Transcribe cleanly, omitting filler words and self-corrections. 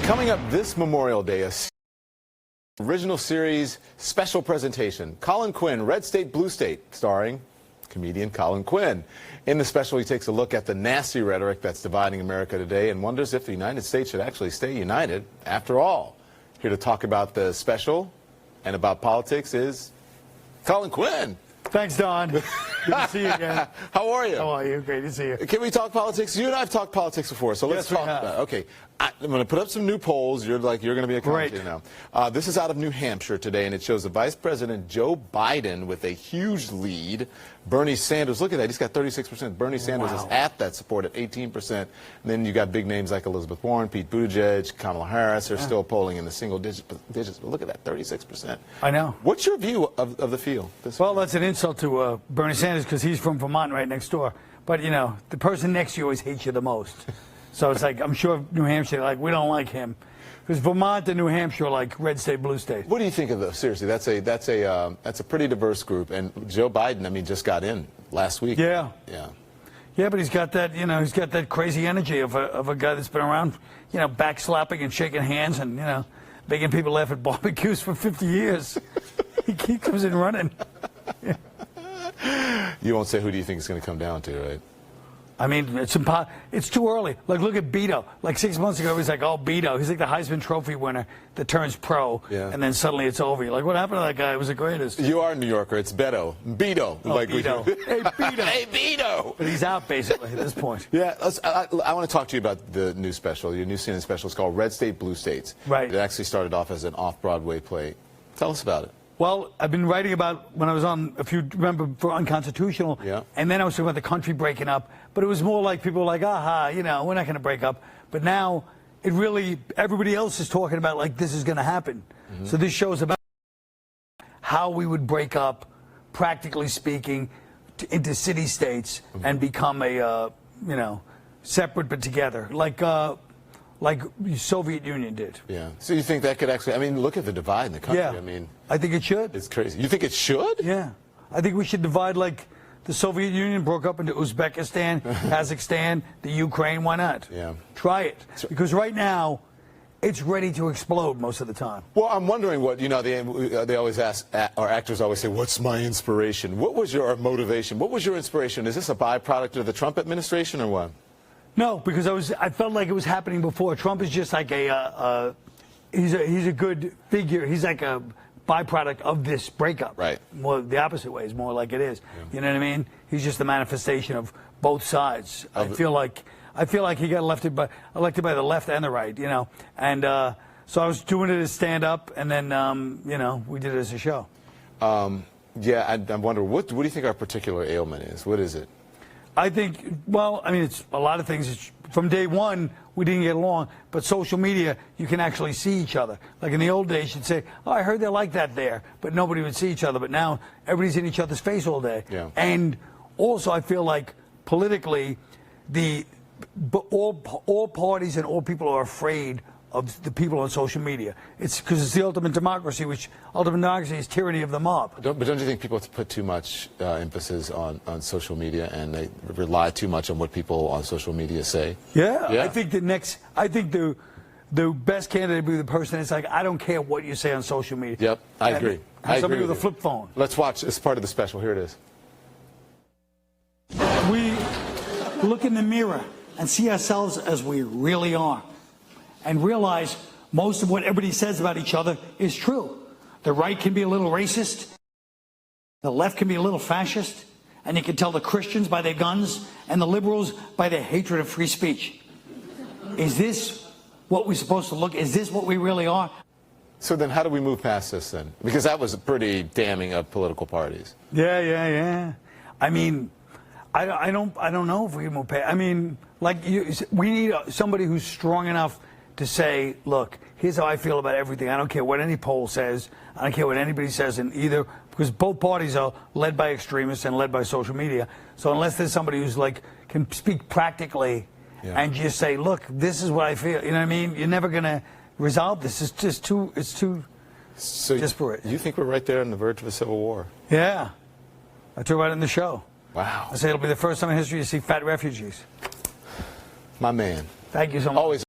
Coming up this Memorial Day, a original series special presentation. Colin Quinn, Red State, Blue State, starring comedian Colin Quinn. In the special, he takes a look at the nasty rhetoric that's dividing America today and wonders if the United States should actually stay united after all. Here to talk about the special and about politics is Colin Quinn. Thanks, Don. Good to see you again. How are you? How are you? Great to see you. Can we talk politics? You and I have talked politics before, so let's talk about it. Okay. I'm going to put up some new polls. You're going to be a commentator now. This is out of New Hampshire today, and it shows the Vice President Joe Biden with a huge lead. Bernie Sanders, look at that. He's got 36%. Bernie Sanders is at that support at 18%. And then you got big names like Elizabeth Warren, Pete Buttigieg, Kamala Harris. They're still polling in the single digits. But look at that, 36%. I know. What's your view of the field? Well, that's an insult to Bernie Sanders because he's from Vermont right next door. But, you know, the person next to you always hates you the most. So it's like, I'm sure New Hampshire, like, we don't like him. Because Vermont and New Hampshire are like red state, blue state. What do you think of those? Seriously, that's a pretty diverse group. And Joe Biden, I mean, just got in last week. Yeah. Yeah. Yeah, but he's got that, you know, he's got that crazy energy of a guy that's been around, you know, backslapping and shaking hands and, you know, making people laugh at barbecues for 50 years. he comes in running. Yeah. You won't say who do you think it's going to come down to, right? I mean, it's too early. Like, look at Beto. Like 6 months ago, he was like, oh, Beto. He's like the Heisman Trophy winner that turns pro, and then suddenly it's over. You're like, what happened to that guy? It was the greatest. You are a New Yorker. It's Beto. Beto. Oh, like Beto. Hey, Beto. Hey, Beto. But he's out, basically, at this point. Yeah, I want to talk to you about the new special. Your new CNN special is called Red State, Blue States. Right. It actually started off as an off-Broadway play. Tell us about it. Well, I've been writing about when I was on, if you remember, for Unconstitutional, and then I was talking about the country breaking up, but it was more like people were like, aha, you know, we're not going to break up. But now, it really, everybody else is talking about, like, this is going to happen. So this show's about how we would break up, practically speaking, into city-states and become a, you know, separate but together. Like the Soviet Union did. Yeah. So you think that could actually, I mean, look at the divide in the country. Yeah. I mean, I think it should. It's crazy. You think it should? Yeah. I think we should divide like the Soviet Union broke up into Uzbekistan, Kazakhstan, the Ukraine. Why not? Yeah. Try it. Because right now, it's ready to explode most of the time. Well, I'm wondering what, you know, they always ask, or actors always say, what's my inspiration? What was your motivation? What was your inspiration? Is this a byproduct of the Trump administration or what? No, because I felt like it was happening before. Trump is just like he's a good figure. He's like a byproduct of this breakup. Right. Well, the opposite way is more like it is. Yeah. You know what I mean? He's just the manifestation of both sides. I feel like he got elected by the left and the right. You know, and so I was doing it as stand up, and then you know, we did it as a show. Yeah, I'm wondering what do you think our particular ailment is? What is it? I think, well, I mean, it's a lot of things. From day one, we didn't get along. But social media, you can actually see each other. Like in the old days, you'd say, oh, I heard they like that there. But nobody would see each other. But now, everybody's in each other's face all day. Yeah. And also, I feel like, politically, all parties and all people are afraid of the people on social media. It's because it's the ultimate democracy, which ultimate democracy is tyranny of the mob. But don't you think people put too much emphasis on social media and they rely too much on what people on social media say? Yeah. I think the best candidate would be the person that's like, I don't care what you say on social media. Yep, I agree. Somebody with a flip phone. Let's watch. It's part of the special. Here it is. We look in the mirror and see ourselves as we really are, and realize most of what everybody says about each other is true. The right can be a little racist, the left can be a little fascist, and you can tell the Christians by their guns and the liberals by their hatred of free speech. Is this what we're supposed to look? Is this what we really are? So then how do we move past this then? Because that was pretty damning of political parties. Yeah. I mean, I don't know if we can move past. I mean, like, we need somebody who's strong enough to say, look, here's how I feel about everything. I don't care what any poll says. I don't care what anybody says in either, because both parties are led by extremists and led by social media. So unless there's somebody who's like, can speak practically and just say, look, this is what I feel. You know what I mean? You're never going to resolve this. It's just too disparate. You think we're right there on the verge of a civil war? Yeah. I talk about it in the show. Wow. I say it'll be the first time in history you see fat refugees. My man. Thank you so much. Always.